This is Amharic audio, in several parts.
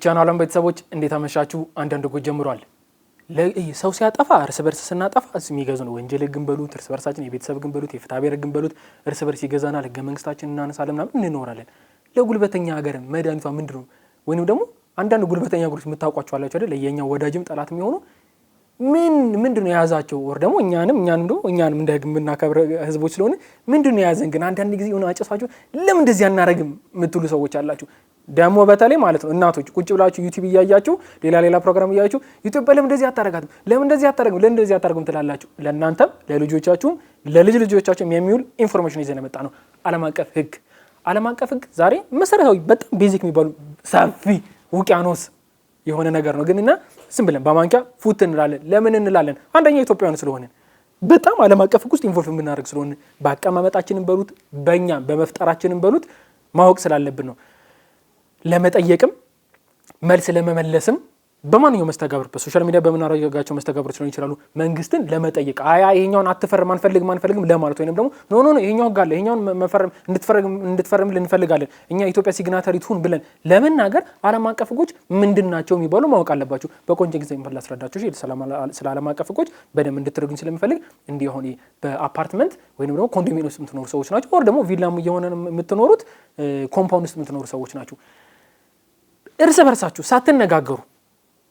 የቻናሉን ቤተሰቦች እንዴት አመሻችሁ? አንዳንድ ጎ ጀምሯል። ሰው ሲያጠፋ እርስ በርስ ስናጠፋ የሚገዙ ነው። ወንጀል ህግን በሉት እርስ በርሳችን፣ የቤተሰብ ህግን በሉት የፍትሐ ብሔር ህግን በሉት እርስ በርስ ይገዛናል። ህገ መንግስታችን እናነሳለን ምናምን እንኖራለን። ለጉልበተኛ ሀገር መድኃኒቷ ምንድነው? ወይንም ደግሞ አንዳንድ ጉልበተኛ ሀገሮች የምታውቋቸው አላችሁ አይደል? ለየኛው ወዳጅም ጠላት የሚሆኑ ምንድነው የያዛቸው? ወር ደግሞ እኛንም እንደ ህግ የምናከብር ህዝቦች ስለሆነ ምንድነው የያዘን? ግን አንዳንድ ጊዜ ሆነ አጨሳችሁ ለምን እንደዚህ አናረግም የምትሉ ሰዎች አላችሁ። ደግሞ በተለይ ማለት ነው እናቶች ቁጭ ብላችሁ ዩቲዩብ እያያችሁ ሌላ ፕሮግራም እያያችሁ ኢትዮጵያ ለምን እንደዚህ አታረጋትም? ለምን እንደዚህ አታረጉም ትላላችሁ። ለእናንተም ለልጆቻችሁም ለልጅ ልጆቻችሁም የሚውል ኢንፎርሜሽን ይዘን መጣ ነው። ዓለም አቀፍ ህግ ዛሬ መሰረታዊ በጣም ቤዚክ የሚባሉ ሰፊ ውቅያኖስ የሆነ ነገር ነው። ግንና ዝም ብለን በማንኪያ ፉት እንላለን። ለምን እንላለን? አንደኛ ኢትዮጵያውያን ስለሆነ በጣም ዓለም አቀፍ ህግ ውስጥ ኢንቮልቭ የምናደርግ ስለሆነ በአቀማመጣችንን በሉት በእኛ በመፍጠራችንን በሉት ማወቅ ስላለብን ነው። ለመጠየቅም መልስ ለመመለስም በማንኛው መስተጋብር በሶሻል ሚዲያ በመናረጋጋቸው መስተጋብሮች ሊሆን ይችላሉ። መንግስትን ለመጠየቅ ይሄኛውን አትፈርም አንፈልግም ለማለት ወይንም ደግሞ ኖ ይሄኛው ጋር ይሄኛውን መፈረም እንድትፈርም ልንፈልጋለን እኛ ኢትዮጵያ ሲግናታሪ ትሁን ብለን ለመናገር ዓለም አቀፍ ህጎች ምንድናቸው የሚባሉ ማወቅ አለባችሁ። በቆንጆ ጊዜ እንፈላ አስረዳችሁ ስለ ዓለም አቀፍ ህጎች በደንብ እንድትረዱኝ ስለምፈልግ እንዲህ ሆነ በአፓርትመንት ወይንም ደግሞ ኮንዶሚኒየም ውስጥ የምትኖሩ ሰዎች ናችሁ። ወር ደግሞ ቪላም እየሆነ የምትኖሩት ኮምፓውንድ ውስጥ የምትኖሩ ሰዎች ናችሁ። እርስ በርሳችሁ ሳትነጋገሩ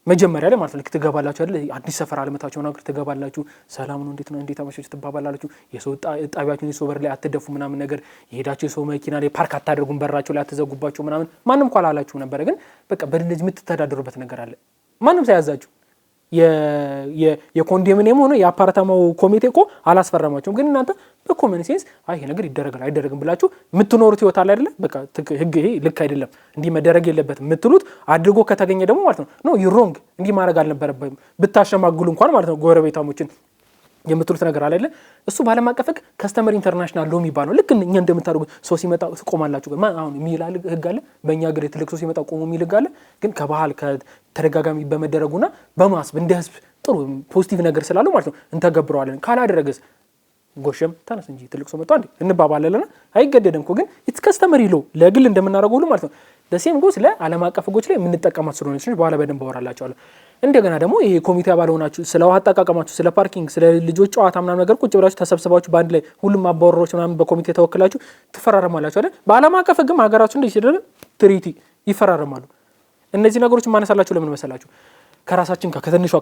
መጀመሪያ ላይ ማለት ነው ትገባላችሁ አይደል? አዲስ ሰፈር አለመታችሁ ነው ትገባላችሁ። ሰላም ነው እንዴት አመሻችሁ ትባባላችሁ። የሰው ጣቢያችሁን የሰው በር ላይ አትደፉ ምናምን ነገር የሄዳችሁ የሰው መኪና ላይ ፓርክ አታደርጉም፣ በራችሁ ላይ አትዘጉባችሁ ምናምን ማንም እንኳን አላላችሁ ነበር። ግን በቃ በእንደዚህ የምትተዳደሩበት ነገር አለ። ማንም ሳያዛችሁ የኮንዶሚኒየም ሆነ የአፓርታማው ኮሚቴ እኮ አላስፈረማችሁም። ግን እናንተ በኮመን ሴንስ ይሄ ነገር ይደረጋል አይደረግም ብላችሁ የምትኖሩት ህይወት አለ አይደለ? በቃ ህግ ይሄ ልክ አይደለም እንዲህ መደረግ የለበትም የምትሉት አድርጎ ከተገኘ ደግሞ ማለት ነው ዩ ሮንግ እንዲህ ማድረግ አልነበረበትም ብታሸማግሉ እንኳን ማለት ነው ጎረቤታሞችን የምትሉት ነገር አለ አይደለ? እሱ በዓለም አቀፍ ህግ ከስተመር ኢንተርናሽናል ሎ የሚባለው ልክ እኛ እንደምታደርጉት ሰው ሲመጣ ቆማላችሁ አሁን የሚላል ህግ አለ። በእኛ ሀገር ትልቅ ሰው ሲመጣ ቆሙ የሚል ህግ አለ። ግን ከባህል ከተደጋጋሚ በመደረጉና በማስብ እንደ ህዝብ ጥሩ ፖዚቲቭ ነገር ስላለው ማለት ነው እንተገብረዋለን። ካላደረገስ ጎሸም ተነስ እንጂ ትልቅ ሰው መጣ እንዴ እንባባላለና አይገደደም እኮ። ግን ኢትስ ከስተመር ሎ ለግል እንደምናደርገው ሁሉ ማለት ነው ለሴም ጎስ ለዓለም አቀፍ ህጎች ላይ የምንጠቀማት ስለሆነ በኋላ በደንብ አወራላችኋለሁ። እንደገና ደግሞ ይሄ ኮሚቴ አባል ሆናችሁ ስለ ውሃ አጠቃቀማችሁ ስለ ፓርኪንግ ስለ ልጆች ጨዋታ ምናምን ነገር ቁጭ ብላችሁ ተሰብስባችሁ በአንድ ላይ ሁሉም አባወራዎች ምናምን በኮሚቴ ተወክላችሁ ትፈራረማላችሁ አይደል? በዓለም አቀፍ ህግም ሀገራችሁ እንደዚህ ሲደረግ ትሪቲ ይፈራረማሉ። እነዚህ ነገሮች ማነሳላችሁ ለምን መሰላችሁ? ከራሳችን ከትንሿ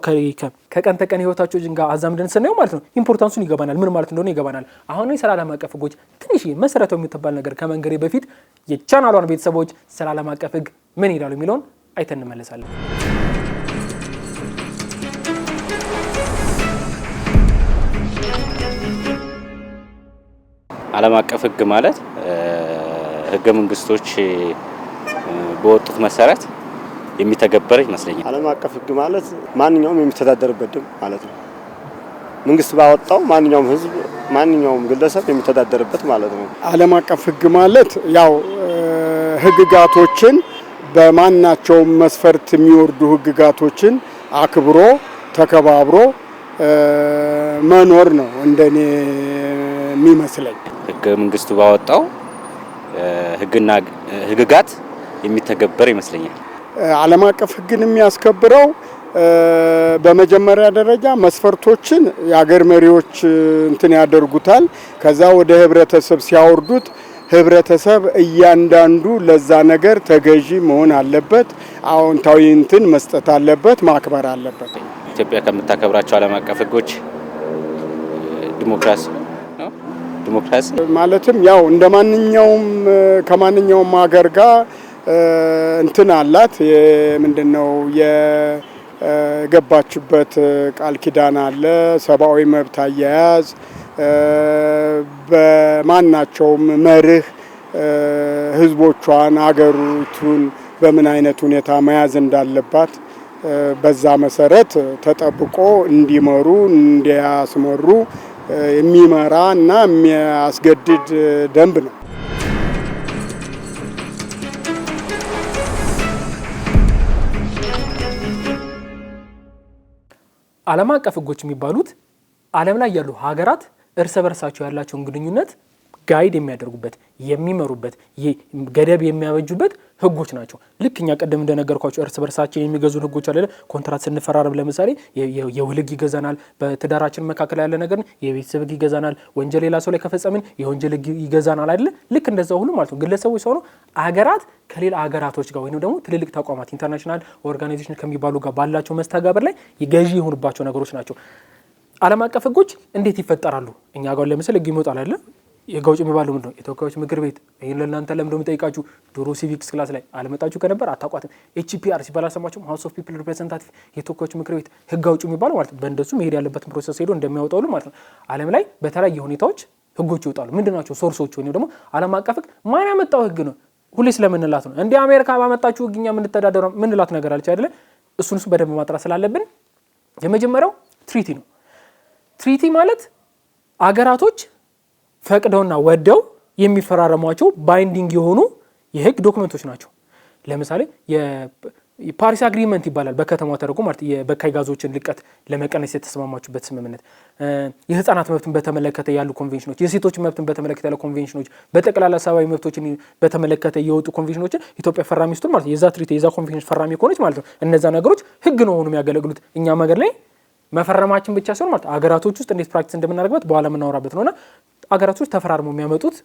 ከቀን ተቀን ህይወታችን ጋር አዛምደን ስናየው ማለት ነው ኢምፖርታንሱን ይገባናል፣ ምን ማለት እንደሆነ ይገባናል። አሁን ስለ ዓለም አቀፍ ህጎች ትንሽ መሰረታዊ የምትባል ነገር ከመንገሬ በፊት የቻናሏን ቤተሰቦች ስለ ዓለም አቀፍ ህግ ምን ይላሉ የሚለውን አይተን እንመለሳለን። ዓለም አቀፍ ህግ ማለት ህገ መንግስቶች በወጡት መሰረት የሚተገበር ይመስለኛል። ዓለም አቀፍ ህግ ማለት ማንኛውም የሚተዳደርበት ደንብ ማለት ነው። መንግስት ባወጣው ማንኛውም ህዝብ ማንኛውም ግለሰብ የሚተዳደርበት ማለት ነው። ዓለም አቀፍ ህግ ማለት ያው ህግጋቶችን በማናቸውም መስፈርት የሚወርዱ ህግጋቶችን አክብሮ ተከባብሮ መኖር ነው እንደኔ የሚመስለኝ። ህገ መንግስቱ ባወጣው ህግጋት የሚተገበር ይመስለኛል። ዓለም አቀፍ ህግን የሚያስከብረው በመጀመሪያ ደረጃ መስፈርቶችን የሀገር መሪዎች እንትን ያደርጉታል። ከዛ ወደ ህብረተሰብ ሲያወርዱት ህብረተሰብ እያንዳንዱ ለዛ ነገር ተገዢ መሆን አለበት፣ አዎንታዊ እንትን መስጠት አለበት፣ ማክበር አለበት። ኢትዮጵያ ከምታከብራቸው ዓለም አቀፍ ህጎች ዲሞክራሲ ማለትም ያው እንደማንኛውም ከማንኛውም ሀገር ጋር እንትን አላት። ምንድነው የገባችበት ቃል ኪዳን አለ። ሰብአዊ መብት አያያዝ በማናቸውም መርህ ህዝቦቿን አገሩን በምን አይነት ሁኔታ መያዝ እንዳለባት በዛ መሰረት ተጠብቆ እንዲመሩ እንዲያስመሩ የሚመራ እና የሚያስገድድ ደንብ ነው። ዓለም አቀፍ ህጎች የሚባሉት ዓለም ላይ ያሉ ሀገራት እርስ በርሳቸው ያላቸውን ግንኙነት ጋይድ የሚያደርጉበት የሚመሩበት ገደብ የሚያበጁበት ህጎች ናቸው። ልክ እኛ ቀደም እንደነገርኳቸው እርስ በርሳችን የሚገዙን ህጎች አለ። ኮንትራት ስንፈራረም ለምሳሌ የውል ህግ ይገዛናል። በትዳራችን መካከል ያለ ነገር የቤተሰብ ህግ ይገዛናል። ወንጀል ሌላ ሰው ላይ ከፈጸምን የወንጀል ህግ ይገዛናል አይደለ? ልክ እንደዛው ሁሉ ማለት ነው። ግለሰቦች ሆነው አገራት ከሌላ አገራቶች ጋር ወይም ደግሞ ትልልቅ ተቋማት ኢንተርናሽናል ኦርጋናይዜሽን ከሚባሉ ጋር ባላቸው መስተጋብር ላይ ገዢ የሆኑባቸው ነገሮች ናቸው። ዓለም አቀፍ ህጎች እንዴት ይፈጠራሉ? እኛ ጋር ለምሳሌ ህግ ይመጣል አይደለ? የህግ አውጪ የሚባለው ምንድነው? የተወካዮች ምክር ቤት። ይሄን ለእናንተ ለምንድነው የምጠይቃችሁ? ድሮ ሲቪክስ ክላስ ላይ አለመጣችሁ ከነበር አታቋትም። ኤችፒአር ሲባል አልሰማችሁም? ሃውስ ኦፍ ፒፕል ሪፕሬዘንታቲቭ፣ የተወካዮች ምክር ቤት ህግ አውጪ የሚባለው ማለት ነው። በእንደሱ መሄድ ያለበትን ፕሮሰስ ሄዶ እንደሚያወጣው ማለት ነው። ዓለም ላይ በተለያየ ሁኔታዎች ህጎች ይወጣሉ። ምንድናቸው ሶርሶቹ? ወይም ደግሞ ዓለም አቀፍ ህግ ማን ያመጣው ህግ ነው? ሁሌ ስለምንላት ነው እንደ አሜሪካ ባመጣችሁ ህግ እኛ የምንተዳደረው ምንላት ነገር አለች አይደለ? እሱን በደንብ ማጥራት ስላለብን የመጀመሪያው ትሪቲ ነው። ትሪቲ ማለት አገራቶች ፈቅደውና ወደው የሚፈራረሟቸው ባይንዲንግ የሆኑ የህግ ዶክመንቶች ናቸው። ለምሳሌ የፓሪስ አግሪመንት ይባላል በከተማው ተደርጎ ማለት የበካይ ጋዞችን ልቀት ለመቀነስ የተስማማችሁበት ስምምነት፣ የህፃናት መብትን በተመለከተ ያሉ ኮንቬንሽኖች፣ የሴቶች መብትን በተመለከተ ያሉ ኮንቬንሽኖች፣ በጠቅላላ ሰብአዊ መብቶችን በተመለከተ የወጡ ኮንቬንሽኖችን ኢትዮጵያ ፈራሚ ስትሆን ማለት የዛ ትሪቲ የዛ ኮንቬንሽን ፈራሚ ከሆነች ማለት ነው። እነዛ ነገሮች ህግ ነው ሆኖ የሚያገለግሉት እኛ ሀገር ላይ መፈረማችን ብቻ ሲሆን ማለት አገራቶች ውስጥ እንዴት ፕራክቲስ እንደምናደርግበት በኋላ የምናወራበት ነውና አገራቶች ተፈራርመው የሚያመጡት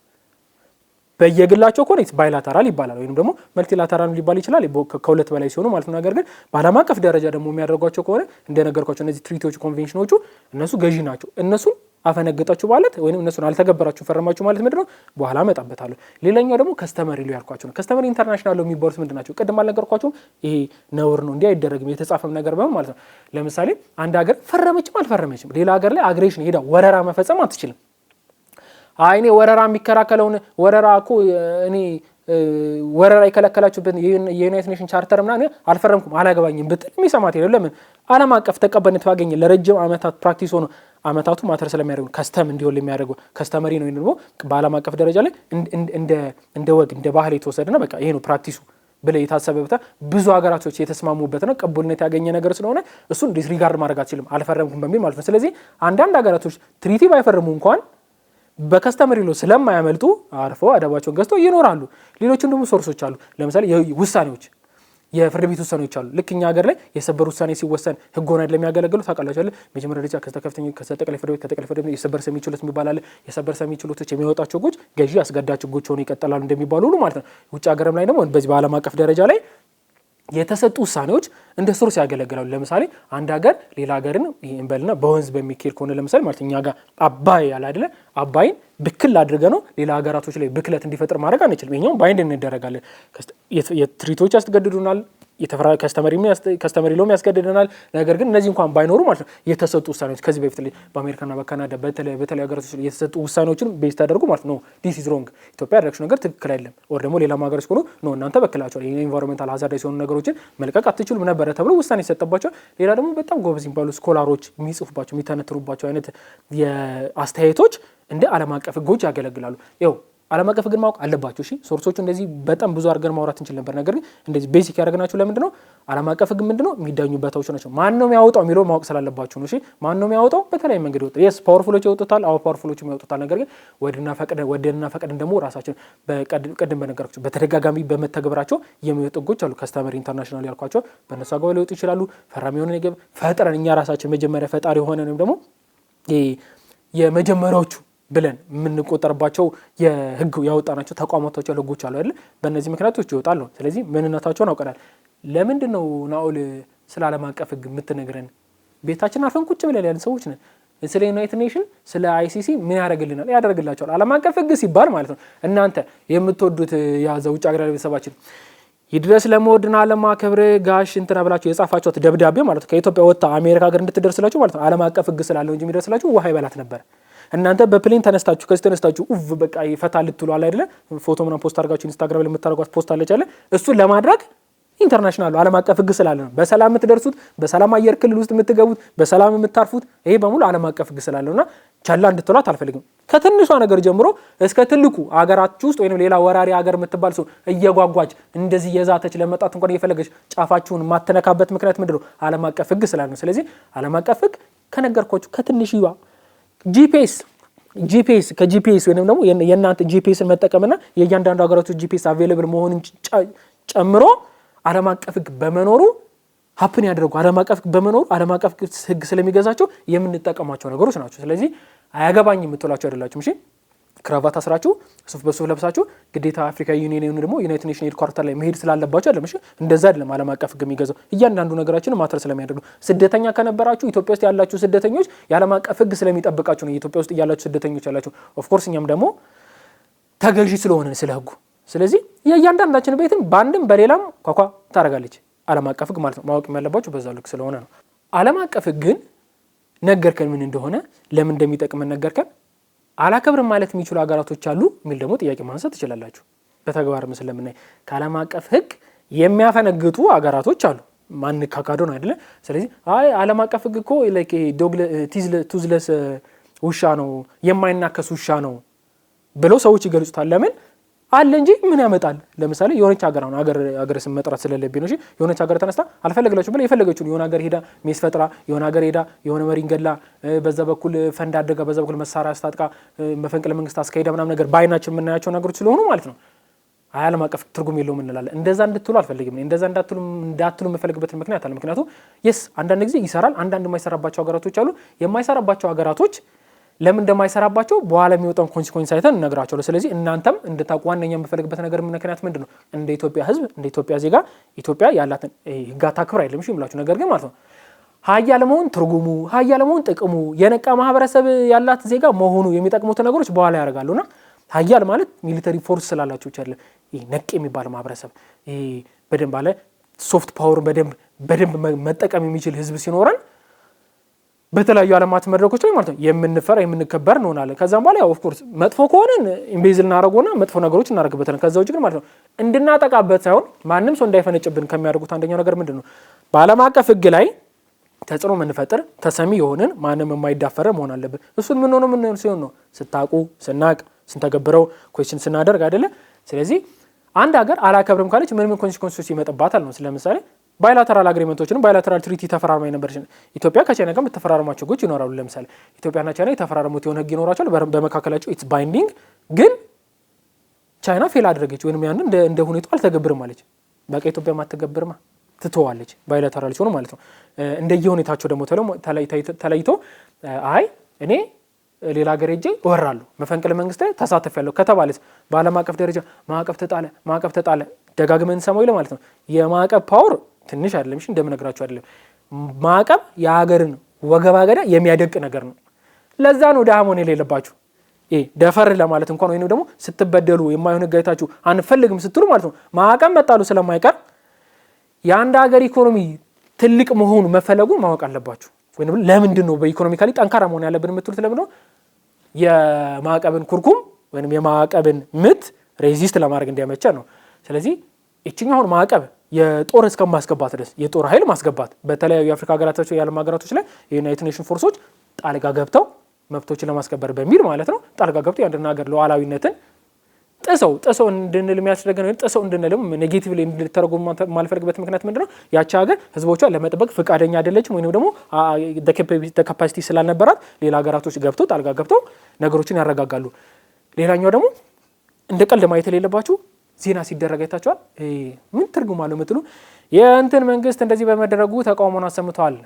በየግላቸው ከሆነ ባይላተራል ይባላል ወይም ደግሞ መልቲላተራል ሊባል ይችላል ከሁለት በላይ ሲሆኑ ማለት ነው። ነገር ግን በዓለም አቀፍ ደረጃ ደግሞ የሚያደርጓቸው ከሆነ እንደነገርኳቸው እነዚህ ትሪቲዎች ኮንቬንሽኖቹ እነሱ ገዢ ናቸው። እነሱን አፈነገጣችሁ ማለት ወይም እነሱን አልተገበራችሁ ፈረማችሁ ማለት ምንድነው? በኋላ መጣበታለሁ። ሌላኛው ደግሞ ከስተመሪ ሉ ያልኳቸው ነው። ከስተመሪ ኢንተርናሽናል የሚባሉት ምንድናቸው? ቅድም አልነገርኳችሁም? ይሄ ነውር ነው እንዲህ አይደረግም የተጻፈም ነገር በምን ማለት ነው። ለምሳሌ አንድ ሀገር ፈረመችም አልፈረመችም ሌላ ሀገር ላይ አግሬሽን ሄዳ ወረራ መፈጸም አትችልም። እኔ ወረራ የሚከራከለውን ወረራ እኮ እኔ ወረራ የከለከላችሁበት የዩናይትድ ኔሽን ቻርተር ምናምን አልፈረምኩም አላገባኝም ብትል የሚሰማት የለም። ለምን? ዓለም አቀፍ ተቀባይነት ባገኘ ለረጅም ዓመታት ፕራክቲስ ሆኖ ዓመታቱ ማተር ስለሚያደርጉ ከስተም እንዲሆን የሚያደርገው ከስተመሪ ነው። ደግሞ በዓለም አቀፍ ደረጃ ላይ እንደ ወግ እንደ ባህል የተወሰደና በቃ ይሄ ነው ፕራክቲሱ ብለ የታሰበበት ብዙ ሀገራቶች የተስማሙበት ነው ቅቡልነት ያገኘ ነገር ስለሆነ እሱን ዲስሪጋርድ ማድረግ አትችልም አልፈረምኩም በሚል ማለት ነው። ስለዚህ አንዳንድ ሀገራቶች ትሪቲ ባይፈርሙ እንኳን በከስተመሪ ሎ ስለማያመልጡ አርፈው አደባቸውን ገዝተው ይኖራሉ። ሌሎችም ደግሞ ሶርሶች አሉ። ለምሳሌ ውሳኔዎች የፍርድ ቤት ውሳኔዎች አሉ። ልክ እኛ ሀገር ላይ የሰበር ውሳኔ ሲወሰን ህግ ሆነ ለሚያገለግሉ ታውቃላችሁ አይደል? መጀመሪያ ደረጃ ከከፍተኛ ከጠቅላይ ፍርድ ቤት ከጠቅላይ ፍርድ ቤት የሰበር ሰሚ ችሎት የሚባል አለ። የሰበር ሰሚ ችሎቶች የሚወጣቸው ህጎች ገዢ አስገዳጅ ህጎች ሆነው ይቀጥላሉ እንደሚባሉ ሁሉ ማለት ነው። ውጭ ሀገርም ላይ ደግሞ በዚህ በዓለም አቀፍ ደረጃ ላይ የተሰጡ ውሳኔዎች እንደ ሶርስ ያገለግላሉ። ለምሳሌ አንድ ሀገር ሌላ ሀገርን እንበልና በወንዝ በሚኬድ ከሆነ ለምሳሌ ማለት እኛ ጋር አባይ ያለ አይደለ? አባይን ብክል አድርገ ነው ሌላ ሀገራቶች ላይ ብክለት እንዲፈጥር ማድረግ አንችልም። ይሄኛው ባይንድ እንደረጋለን። የትሪቶች ያስገድዱናል። ከስተመሪ ሎም ያስገድደናል። ነገር ግን እነዚህ እንኳን ባይኖሩ ማለት ነው የተሰጡ ውሳኔዎች ከዚህ በፊት በአሜሪካና በካናዳ በተለያዩ ሀገራቶች የተሰጡ ውሳኔዎችን ቤዝ ተደርጎ ማለት ነው ዲስ ኢዝ ሮንግ ኢትዮጵያ ያደረግሽው ነገር ትክክል አይደለም ወር ደግሞ ሌላ ሀገሮች ሆኖ ነው እናንተ በክላቸዋል የኢንቫይሮንመንታል ሀዛርድ የሆኑ ነገሮችን መልቀቅ አትችሉም ነበረ ተብሎ ውሳኔ የተሰጠባቸው። ሌላ ደግሞ በጣም ጎበዝ የሚባሉ ስኮላሮች የሚጽፉባቸው የሚተነትሩባቸው አይነት የአስተያየቶች እንደ ዓለም አቀፍ ህጎች ያገለግላሉ። ይኸው ዓለም አቀፍ ህግን ማወቅ አለባችሁ። እሺ ሶርሶቹ እንደዚህ በጣም ብዙ አድርገን ማውራት እንችል ነበር። ነገር ግን እንደዚህ ቤሲክ ያደረግናችሁ ለምንድን ነው? ዓለም አቀፍ ህግ ምንድን ነው? የሚዳኙበታዎች ናቸው። ማን ነው የሚያወጣው የሚለው ማወቅ ስላለባችሁ ነው። እሺ ማን ነው የሚያወጣው? በተለያየ መንገድ ይወጣል። የስ ፓወርፉሎች ያወጡታል። አዎ ፓወርፉሎች ያወጡታል። ነገር ግን ወደና ፈቅደን ደግሞ ራሳችን በቀደም በነገራችሁ በተደጋጋሚ በመተግበራቸው የሚወጡ ህጎች አሉ። ከስተመሪ ኢንተርናሽናል ያልኳቸው በእነሱ አግባብ ሊወጡ ይችላሉ። ፈራሚ የሆነ ነገር ፈጥረን እኛ ራሳችን መጀመሪያ ፈጣሪ የሆነ ወይም ደግሞ የመጀመሪያዎቹ ብለን የምንቆጠርባቸው የህግ ያወጣናቸው ተቋማቶች ያሉ ህጎች አሉ አይደል? በእነዚህ ምክንያቶች ይወጣሉ። ስለዚህ ምንነታቸውን አውቀናል። ለምንድን ነው ናኦል ስለ ዓለም አቀፍ ህግ የምትነግረን? ቤታችን አርፈን ቁጭ ብለን ያለን ሰዎች ነን። ስለ ዩናይትድ ኔሽን ስለ አይሲሲ ምን ያደርግልናል? ያደርግላቸዋል። ዓለም አቀፍ ህግ ሲባል ማለት ነው እናንተ የምትወዱት ያዘ ውጭ ሀገር ቤተሰባችን ይድረስ ለመወድና ለማከብር ጋሽ እንትና ብላችሁ የጻፋችሁት ደብዳቤ ማለት ነው ከኢትዮጵያ ወጣ አሜሪካ ሀገር እንድትደርስላችሁ ማለት ነው ዓለም አቀፍ ህግ ስላለው እንጂ የሚደርስላችሁ ውሃ ይበላት ነበር። እናንተ በፕሌን ተነስታችሁ ከዚህ ተነስታችሁ በቃ ይፈታ ልትሉ አለ አይደለ? ፎቶ ምናምን ፖስት አድርጋችሁ ኢንስታግራም ላይ የምታደርጓት ፖስት አለች አይደለ? እሱን ለማድረግ ኢንተርናሽናል ዓለም አቀፍ ህግ ስላለ ነው በሰላም የምትደርሱት፣ በሰላም አየር ክልል ውስጥ የምትገቡት፣ በሰላም የምታርፉት። ይሄ በሙሉ ዓለም አቀፍ ህግ ስላለውና ቻላ እንድትሏት አልፈልግም። ከትንሿ ነገር ጀምሮ እስከ ትልቁ አገራችሁ ውስጥ ወይንም ሌላ ወራሪ ሀገር የምትባል ሰው እየጓጓች እንደዚህ የዛተች ለመጣት እንኳን እየፈለገች ጫፋችሁን ማተነካበት ምክንያት ምንድነው? ዓለም አቀፍ ህግ ስላለ ነው። ስለዚህ ዓለም አቀፍ ህግ ከነገርኳችሁ ከትንሽዋ ጂፒኤስ ጂፒኤስ ከጂፒኤስ ወይንም ደግሞ የእናንተ ጂፒኤስን መጠቀምና የእያንዳንዱ ሀገራቶች ጂፒኤስ አቬሌብል መሆኑን ጨምሮ ዓለም አቀፍ ህግ በመኖሩ ሀፕን ያደረጉ ዓለም አቀፍ ህግ በመኖሩ ዓለም አቀፍ ህግ ስለሚገዛቸው የምንጠቀማቸው ነገሮች ናቸው። ስለዚህ አያገባኝ የምትሏቸው አይደላችሁም። እሺ ክራቫት አስራችሁ ሱፍ በሱፍ ለብሳችሁ ግዴታ አፍሪካ ዩኒየን ደግሞ ዩናይትድ ኔሽን ሄድኳርተር ላይ መሄድ ስላለባችሁ አይደለም። እሺ እንደዛ አይደለም። ዓለም አቀፍ ህግ የሚገዛው እያንዳንዱ ነገራችን ማተር ስለሚያደርጉ ስደተኛ ከነበራችሁ ኢትዮጵያ ውስጥ ያላችሁ ስደተኞች የዓለም አቀፍ ህግ ስለሚጠብቃችሁ ነው ኢትዮጵያ ውስጥ ያላችሁ ስደተኞች ያላችሁ። ኦፍ ኮርስ እኛም ደግሞ ተገዢ ስለሆነ ስለ ህጉ። ስለዚህ የእያንዳንዳችን ቤትን በአንድም በሌላም ኳኳ ታደርጋለች ዓለም አቀፍ ህግ ማለት ነው። ማወቅ ያለባችሁ በዛ ልክ ስለሆነ ነው። ዓለም አቀፍ ህግን ነገርከን ምን እንደሆነ ለምን እንደሚጠቅም ነገርከን። አላከብርም ማለት የሚችሉ ሀገራቶች አሉ የሚል ደግሞ ጥያቄ ማንሳት ትችላላችሁ። በተግባር ምስል ለምናይ ከዓለም አቀፍ ህግ የሚያፈነግጡ ሀገራቶች አሉ። ማን ካካዶ ነው አይደለ? ስለዚህ አይ ዓለም አቀፍ ህግ እኮ ላይክ ቱዝለስ ውሻ ነው የማይናከስ ውሻ ነው ብለው ሰዎች ይገልጹታል። ለምን አለ እንጂ ምን ያመጣል? ለምሳሌ የሆነች ሀገር አሁን ሀገር ስም መጥራት ስለሌለብኝ ነው። እሺ የሆነች ሀገር ተነስታ አልፈለግላችሁ ብላ የፈለገችውን የሆነ ሀገር ሄዳ ሜስ ፈጥራ የሆነ ሀገር ሄዳ የሆነ መሪን ገላ በዛ በኩል ፈንድ አደጋ በዛ በኩል መሳሪያ አስታጥቃ መፈንቅለ መንግስት አስካሄዳ ምናምን ነገር በአይናችን የምናያቸው ነገሮች ስለሆኑ ማለት ነው ዓለም አቀፍ ትርጉም የለውም እንላለን። እንደዛ እንድትሉ አልፈልግም። እንደዛ እንዳትሉ የምፈልግበት ምክንያት አለ። ምክንያቱ የስ አንዳንድ ጊዜ ይሰራል፣ አንዳንድ የማይሰራባቸው ሀገራቶች አሉ። የማይሰራባቸው ሀገራቶች ለምን እንደማይሰራባቸው በኋላ የሚወጣውን ኮንሲኩዌንስ አይተን እነግራቸዋለሁ። ስለዚህ እናንተም እንድታውቁ ዋነኛ የምፈልግበት ነገር ምክንያት ምንድን ነው? እንደ ኢትዮጵያ ህዝብ እንደ ኢትዮጵያ ዜጋ ኢትዮጵያ ያላትን ህግ አታክብር አይደለም እሺ የምላችሁ ነገር ግን ማለት ነው ሀያል መሆን ትርጉሙ ሀያል መሆን ጥቅሙ የነቃ ማህበረሰብ ያላት ዜጋ መሆኑ የሚጠቅሙት ነገሮች በኋላ ያደርጋሉና ሀያል ማለት ሚሊተሪ ፎርስ ስላላችሁ ይቻላል። ይሄ ነቅ የሚባል ማህበረሰብ ይሄ በደንብ አለ ሶፍት ፓወር በደንብ መጠቀም የሚችል ህዝብ ሲኖረን በተለያዩ ዓለማት መድረኮች ላይ ማለት ነው የምንፈራ የምንከበር እንሆናለን። ከዛም በኋላ ያው ኦፍ ኮርስ መጥፎ ከሆነ ኢምቤዝል እናደርገውና መጥፎ ነገሮች እናደርግበታለን። ከዛ ውጭ ግን ማለት ነው እንድናጠቃበት ሳይሆን ማንም ሰው እንዳይፈነጭብን ከሚያደርጉት አንደኛው ነገር ምንድነው በዓለም አቀፍ ህግ ላይ ተጽዕኖ የምንፈጥር ተሰሚ የሆንን ማንም የማይዳፈረ መሆን አለብን። እሱን ምን ሆነ ሲሆን ነው ስታቁ ስናቅ ስንተገብረው ኩዌስችን ስናደርግ አይደለ? ስለዚህ አንድ ሀገር አላከብርም ካለች ምን ኮንሲኩዌንሶች ይመጣባታል ነው። ስለምሳሌ ባይላተራል አግሪመንቶችን ባይላተራል ትሪቲ ተፈራርማ የነበረች ኢትዮጵያ ከቻይና ጋር የምትፈራረማቸው ህጎች ይኖራሉ። ለምሳሌ ኢትዮጵያና ቻይና የተፈራረሙት የሆነ ህግ ይኖራቸዋል። በመካከላቸው ኢትስ ባይንዲንግ። ግን ቻይና ፌል አደረገች ወይንም ያን እንደ ሁኔታው አልተገብርም አለች። በቃ ኢትዮጵያ ማትገብርማ ትተዋለች ባይላተራል ሲሆን ማለት ነው። እንደየሁኔታቸው ደግሞ ተለይቶ አይ እኔ ሌላ ሀገር ሄጄ እወራለሁ መፈንቅለ መንግስት ላይ ተሳተፊያለሁ ከተባለስ በዓለም አቀፍ ደረጃ ማዕቀብ ተጣለ ደጋግመን ሰማው ይለ ማለት ነው። የማዕቀብ ፓወር ትንሽ አይደለም። እሺ እንደምነግራችሁ አይደለም። ማዕቀብ የሀገርን ወገባገዳ የሚያደቅ ነገር ነው። ለዛ ነው ደሃ መሆን የሌለባችሁ። ደፈር ለማለት እንኳን ወይንም ደግሞ ስትበደሉ የማይሆን ህግ አይታችሁ አንፈልግም ስትሉ ማለት ነው ማዕቀብ መጣሉ ስለማይቀር የአንድ ሀገር ኢኮኖሚ ትልቅ መሆኑ መፈለጉን ማወቅ አለባችሁ። ወይንም ለምንድን ነው በኢኮኖሚካሊ ጠንካራ መሆን ያለብን የምትሉት ለምን ነው? የማዕቀብን ኩርኩም ወይንም የማዕቀብን ምት ሬዚስት ለማድረግ እንዲያመቸ ነው። ስለዚህ እቺኛው ማዕቀብ የጦር እስከማስገባት ድረስ የጦር ኃይል ማስገባት በተለያዩ የአፍሪካ ሀገራቶች የዓለም ሀገራቶች ላይ የዩናይትድ ኔሽን ፎርሶች ጣልቃ ገብተው መብቶችን ለማስከበር በሚል ማለት ነው ጣልቃ ገብተው የአንድን ሀገር ሉዓላዊነትን ጥሰው እንድንል የሚያስደርገን ነው። ጥሰው እንድንልም ኔጌቲቭ ላይ እንድትተረጎም ማልፈልግበት ምክንያት ምንድነው? ያቺ ሀገር ህዝቦቿን ለመጠበቅ ፍቃደኛ አይደለችም ወይንም ደግሞ ካፓሲቲ ስላልነበራት ሌላ ሀገራቶች ገብተው ጣልቃ ገብተው ነገሮችን ያረጋጋሉ። ሌላኛው ደግሞ እንደ ቀልድ ማየት የሌለባችሁ ዜና ሲደረግ አይታችኋል። ምን ትርጉም አለው የምትሉ የእንትን መንግስት እንደዚህ በመደረጉ ተቃውሞን አሰምተዋል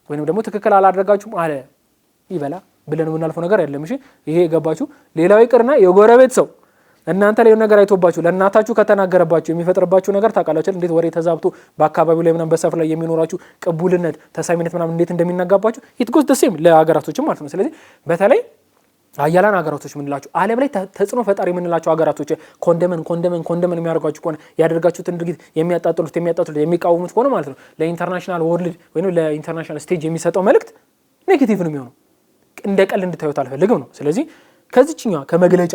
ወይንም ደግሞ ትክክል አላደረጋችሁም አለ ይበላ ብለን የምናልፈው ነገር አይደለም። እሺ ይሄ የገባችሁ ሌላው ይቅርና የጎረቤት ሰው እናንተ ላይ ነገር አይቶባችሁ ለእናታችሁ ከተናገረባችሁ የሚፈጥርባችሁ ነገር ታውቃላችሁ። እንዴት ወሬ ተዛብቶ በአካባቢው ላይ ምናምን በሰፍ ላይ የሚኖራችሁ ቅቡልነት ተሳሚነት ምናምን እንዴት እንደሚናጋባችሁ ኢትጎስ ደሴም ለሀገራቶችም ማለት ነው። ስለዚህ በተለይ አያላን ሀገራቶች ምንላችሁ ዓለም ላይ ተጽዕኖ ፈጣሪ የምንላቸው ሀገራቶች ኮንደመን የሚያደርጓችሁ ከሆነ ያደርጋችሁትን ድርጊት የሚያጣጥሉት የሚቃወሙት ከሆነ ማለት ነው ለኢንተርናሽናል ወርልድ ወይም ለኢንተርናሽናል ስቴጅ የሚሰጠው መልእክት ኔጌቲቭ ነው የሚሆነው። እንደ ቀልድ እንድታዩት አልፈልግም ነው። ስለዚህ ከዚችኛ ከመግለጫ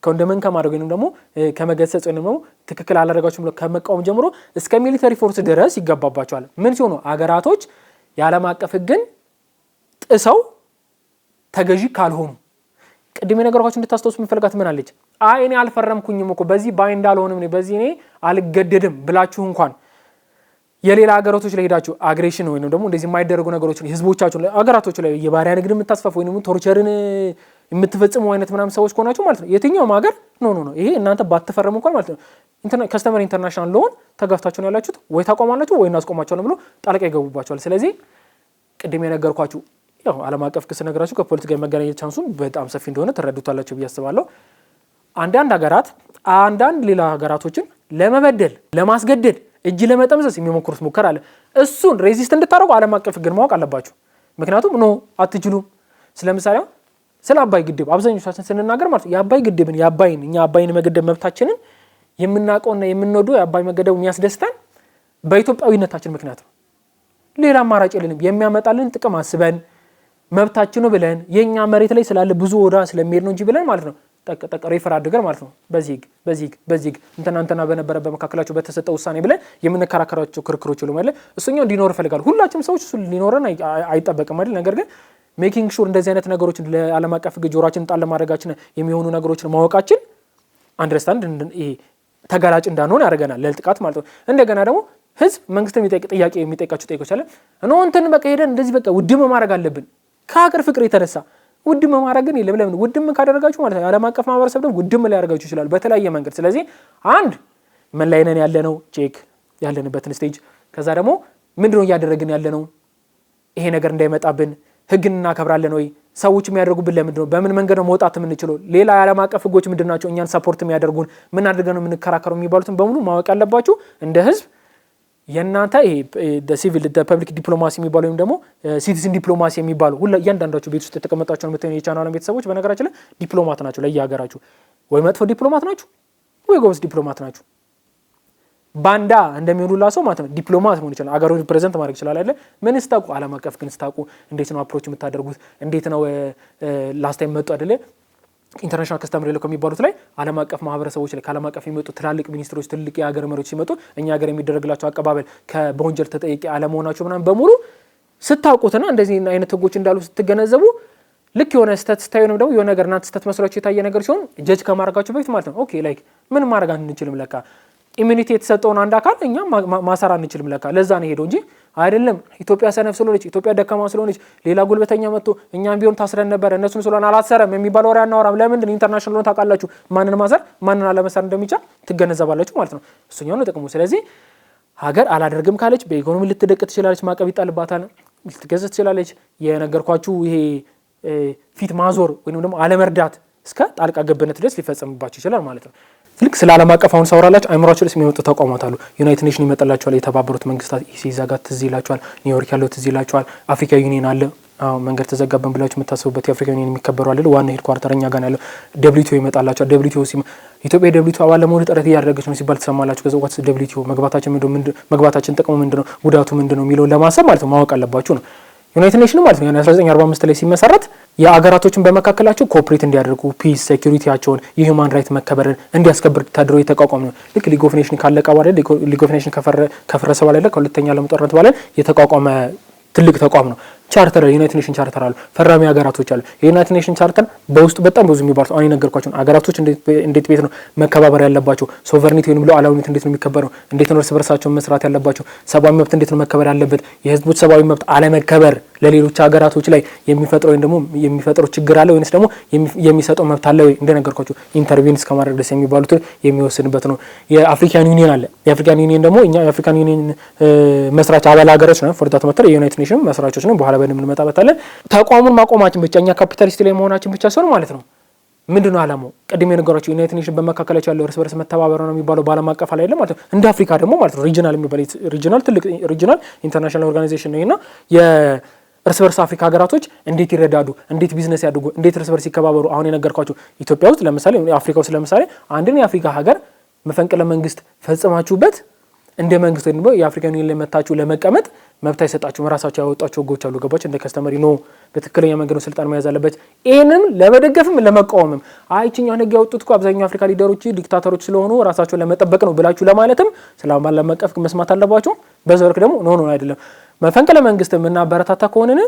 ኮንደመን ከማድረግ ወይንም ደግሞ ከመገሰጽ ወይንም ደግሞ ትክክል አላደረጋችሁም ብለው ከመቃወም ጀምሮ እስከ ሚሊተሪ ፎርስ ድረስ ይገባባቸዋል። ምን ሲሆኑ ሀገራቶች የዓለም አቀፍ ህግን ጥሰው ተገዢ ካልሆኑ ቅድም የነገርኳችሁ እንድታስተውሱ የምፈልጋት ምን አለች? አይ እኔ አልፈረምኩኝም እኮ በዚህ ባይንድ አልሆንም በዚህ እኔ አልገደድም ብላችሁ እንኳን የሌላ ሀገራቶች ላይ ሄዳችሁ አግሬሽን ወይንም ደግሞ እንደዚህ የማይደረጉ ነገሮችን ህዝቦቻችሁ ሀገራቶች ላይ የባሪያ ንግድ የምታስፋፉ ወይንም ቶርቸርን የምትፈጽሙ አይነት ምናምን ሰዎች ከሆናችሁ ማለት ነው የትኛውም ሀገር ኖ ይሄ እናንተ ባትፈረሙ እንኳን ማለት ነው ከስተመር ኢንተርናሽናል ሎን ተጋፍታችሁ ነው ያላችሁት ወይ ታቆማላችሁ ወይ እናስቆማችኋለን ብሎ ጣልቃ ይገቡባችኋል። ስለዚህ ቅድም የነገርኳችሁ ያው ዓለም አቀፍ ክስ ነገራችሁ ከፖለቲካ መገናኘት ቻንሱን በጣም ሰፊ እንደሆነ ተረዱታላችሁ ብዬ አስባለሁ። አንዳንድ ሀገራት አንዳንድ ሌላ ሀገራቶችን ለመበደል ለማስገደድ እጅ ለመጠምዘዝ የሚሞክሩት ሙከራ አለ። እሱን ሬዚስት እንድታደርጉ ዓለም አቀፍ ሕግን ማወቅ አለባችሁ። ምክንያቱም አትችሉም። ስለምሳሌ ስለ አባይ ግድብ አብዛኞቻችን ስንናገር ማለት የአባይ ግድብን እኛ አባይን መገደብ መብታችንን የምናውቀውና የምንወደው የአባይ መገደቡ የሚያስደስተን በኢትዮጵያዊነታችን ምክንያት ነው። ሌላ አማራጭ የለንም። የሚያመጣልን ጥቅም አስበን መብታችን ነው ብለን የኛ መሬት ላይ ስላለ ብዙ ወዳ ስለሚሄድ ነው እንጂ ብለን ማለት ነው ጠቅ ሪፈር አድርገን ማለት ነው በዚህ እንትና በነበረበት መካከላቸው በተሰጠው ውሳኔ ብለን የምንከራከራቸው ክርክሮች ሁሉ ማለት እሱኛው እንዲኖር ፈልጋለሁ። ሁላችንም ሰዎች እሱ ሊኖረን አይጠበቅም አይደል? ነገር ግን ሜኪንግ ሹር እንደዚህ አይነት ነገሮችን ለዓለም አቀፍ ሕግ ጆሮአችንን ጣል ለማድረጋችን የሚሆኑ ነገሮችን ማወቃችን አንደርስታንድ ይሄ ተጋላጭ እንዳንሆን ያደርገናል ለጥቃት ማለት ነው። እንደገና ደግሞ ህዝብ መንግስትን የሚጠይቃቸው ጥያቄዎች አለ እንትን በቃ ሄደን እንደዚህ በቃ ውድም ማድረግ አለብን ከሀገር ፍቅር የተነሳ ውድም ማድረግ ግን ለምን ውድም ካደረጋችሁ ማለት ነው ዓለም አቀፍ ማህበረሰብ ደግሞ ውድም ሊያደርጋችሁ ይችላል በተለያየ መንገድ። ስለዚህ አንድ ምን ላይ ነን ያለነው ቼክ ያለንበትን ስቴጅ፣ ከዛ ደግሞ ምንድነው እያደረግን ያለነው ይሄ ነገር እንዳይመጣብን ህግን እናከብራለን ወይ ሰዎች የሚያደርጉብን ለምንድነው በምን መንገድ ነው መውጣት የምንችለው ሌላ የዓለም አቀፍ ህጎች ምንድናቸው እኛን ሰፖርት የሚያደርጉን ምን አድርገን ነው የምንከራከረው የሚባሉትን በሙሉ ማወቅ ያለባችሁ እንደ ህዝብ። የናንተ ይሄ ሲቪል ፐብሊክ ዲፕሎማሲ የሚባለው ወይም ደግሞ ሲቲዝን ዲፕሎማሲ የሚባለው ሁሉ እያንዳንዳችሁ ቤት ውስጥ የተቀመጣችሁ ነው የምትሆኑ የቻናል ቤተሰቦች በነገራችን ላይ ዲፕሎማት ናችሁ። ለየሀገራችሁ ወይ መጥፎ ዲፕሎማት ናችሁ ወይ ጎበዝ ዲፕሎማት ናችሁ። ባንዳ እንደሚሆኑላ ሰው ማለት ነው ዲፕሎማት መሆን ይችላል አገሩን ሪፕሬዘንት ማድረግ ይችላል አይደል? ምን ስታውቁ ዓለም አቀፍ ግን ስታውቁ እንዴት ነው አፕሮች የምታደርጉት እንዴት ነው ላስት ታይም መጡ አይደል ኢንተርናሽናል ከስተመር ሌሎ ከሚባሉት ላይ ዓለም አቀፍ ማህበረሰቦች ላይ ከዓለም አቀፍ የሚመጡ ትላልቅ ሚኒስትሮች ትልቅ የሀገር መሪዎች ሲመጡ እኛ ሀገር የሚደረግላቸው አቀባበል በወንጀል ተጠያቂ አለመሆናቸው ምናምን በሙሉ ስታውቁትና እንደዚህ አይነት ህጎች እንዳሉ ስትገነዘቡ ልክ የሆነ ስህተት ስታዩ ነው ደግሞ የሆነ ነገር እናንተ ስህተት መስሏችሁ የታየ ነገር ሲሆን ጀጅ ከማድረጋችሁ በፊት ማለት ነው ኦኬ ላይክ ምን ማድረግ አንችልም ለካ ኢሚኒቲ የተሰጠውን አንድ አካል እኛ ማሰራ አንችልም ለካ ለዛ ነው ሄደው እንጂ አይደለም ኢትዮጵያ ሰነፍ ስለሆነች ኢትዮጵያ ደካማ ስለሆነች ሌላ ጉልበተኛ መጥቶ እኛም ቢሆን ታስረን ነበር እነሱን ስለሆነ አላሰረም የሚባል ወሬ አናወራም። ለምን ኢንተርናሽናል ነው ታውቃላችሁ ማንን ማሰር ማንን አለመሰር እንደሚቻል ትገነዘባላችሁ ማለት ነው። እሱኛው ነው ጥቅሙ። ስለዚህ ሀገር አላደርግም ካለች በኢኮኖሚ ልትደቅ ትችላለች፣ ማዕቀብ ይጣልባታል፣ ልትገዛ ትችላለች። የነገርኳችሁ ይሄ ፊት ማዞር ወይንም ደግሞ አለመርዳት እስከ ጣልቃ ገብነት ድረስ ሊፈጸምባችሁ ይችላል ማለት ነው። ልክ ስለ ዓለም አቀፍ አሁን ሳወራላችሁ አይምሯችሁ ላይ የሚመጡ ተቋማት አሉ። ዩናይትድ ኔሽን ይመጣላችኋል፣ የተባበሩት መንግስታት ኢሲዛ ትዝ ይላችኋል፣ ኒውዮርክ ያለው ትዝ ይላችኋል፣ አፍሪካ ዩኒየን አለ። መንገድ ተዘጋበን ብላችሁ የምታስቡበት የአፍሪካ ዩኒየን የሚከበረው አለ ዋና ሄድኳርተር እኛ ጋር ያለው። ደብሊውቲኦ ይመጣላችኋል። ደብሊውቲኦ ኢትዮጵያ ደብሊውቲኦ አባል ለመሆን ጥረት እያደረገች ነው ሲባል ትሰማላችሁ። ከዛ ወቅት ደብሊውቲኦ መግባታችን ጥቅሙ ምንድነው ጉዳቱ ምንድነው የሚለውን ለማሰብ ማለት ነው ማወቅ አለባችሁ ነው። ዩናይትድ ኔሽን ማለት ነው 1945 ላይ ሲመሰረት የአገራቶችን በመካከላቸው ኮኦፕሬት እንዲያደርጉ ፒስ ሴኩሪቲያቸውን የሂውማን ራይት መከበርን እንዲያስከብር ተደርጎ የተቋቋመ ነው። ልክ ሊግ ኦፍ ኔሽን ካለቀ በኋላ ሊግ ኦፍ ኔሽን ከፈረሰ በኋላ ከሁለተኛ ዓለም ጦርነት በኋላ የተቋቋመ ትልቅ ተቋም ነው። ቻርተር ዩናይትድ ኔሽን ቻርተር አሉ፣ ፈራሚ ሀገራቶች አሉ። የዩናይትድ ኔሽን ቻርተር በውስጡ በጣም ብዙ የሚባሉት አሁን የነገርኳቸው ሀገራቶች እንዴት ቤት ነው መከባበር ያለባቸው፣ ሶቨርኒቲ ወይም ሉዓላዊነት እንዴት ነው የሚከበረው፣ እንዴት ነው እርስ በርሳቸው መስራት ያለባቸው፣ ሰብአዊ መብት እንዴት ነው መከበር ያለበት፣ የህዝቦች ሰብአዊ መብት አለመከበር ለሌሎች ሀገራቶች ላይ የሚፈጥረው ወይም ደግሞ የሚፈጥረው ችግር አለ ወይስ ደግሞ የሚሰጠው መብት አለ ወይ እንደነገርኳቸው ኢንተርቪን እስከማድረግ ድረስ የሚባሉት የሚወስንበት ነው። የአፍሪካን ዩኒየን አለ። የአፍሪካን ዩኒየን ደግሞ እኛ የአፍሪካን ዩኒየን መስራች አባል ሀገሮች ነው። ፎርዳት መተር የዩናይትድ ኔሽን መስራቾች ነው። በኋላ በደንብ እንመጣበታለን። ተቋሙን ማቆማችን ብቻ እኛ ካፒታሊስት ላይ መሆናችን ብቻ ሲሆን ማለት ነው ምንድነው ዓላማው? ቅድም የነገራችሁ ዩናይትድ ኔሽን በመካከላቸው ያለው እርስ በርስ መተባበር ነው የሚባለው በዓለም አቀፍ ላይ አይደለም ማለት ነው። እንደ አፍሪካ ደግሞ ማለት ነው ሪጂናል የሚባል ሪጂናል ትልቅ ሪጂናል ኢንተርናሽናል ኦርጋናይዜሽን ነውና የእርስ በርስ አፍሪካ ሀገራቶች እንዴት ይረዳዱ፣ እንዴት ቢዝነስ ያድጉ፣ እንዴት እርስ በርስ ይከባበሩ። አሁን የነገርኳችሁ ኢትዮጵያ ውስጥ ለምሳሌ አፍሪካ ውስጥ ለምሳሌ አንድን የአፍሪካ ሀገር መፈንቅለ መንግስት ፈጽማችሁበት እንደ መንግስት ወይ ደግሞ የአፍሪካን ዩኒየን ላይ መታችሁ ለመቀመጥ መብት አይሰጣችሁም። ራሳቸው ያወጣቸው ህጎች አሉ። ገባች? እንደ ከስተመሪ ነው በትክክለኛ መንገድ ነው ስልጣን መያዝ አለበት። ይሄንም ለመደገፍም ለመቃወምም አይችኛውን ህግ ያወጡት እኮ አብዛኛው አፍሪካ ሊደሮች ዲክታተሮች ስለሆኑ ራሳቸውን ለመጠበቅ ነው ብላችሁ ለማለትም ሰላም ባለመቀፍ መስማት አለባችሁ። በዛው ልክ ደግሞ ኖ አይደለም መፈንቅለ መንግስት እና በረታታ ከሆነን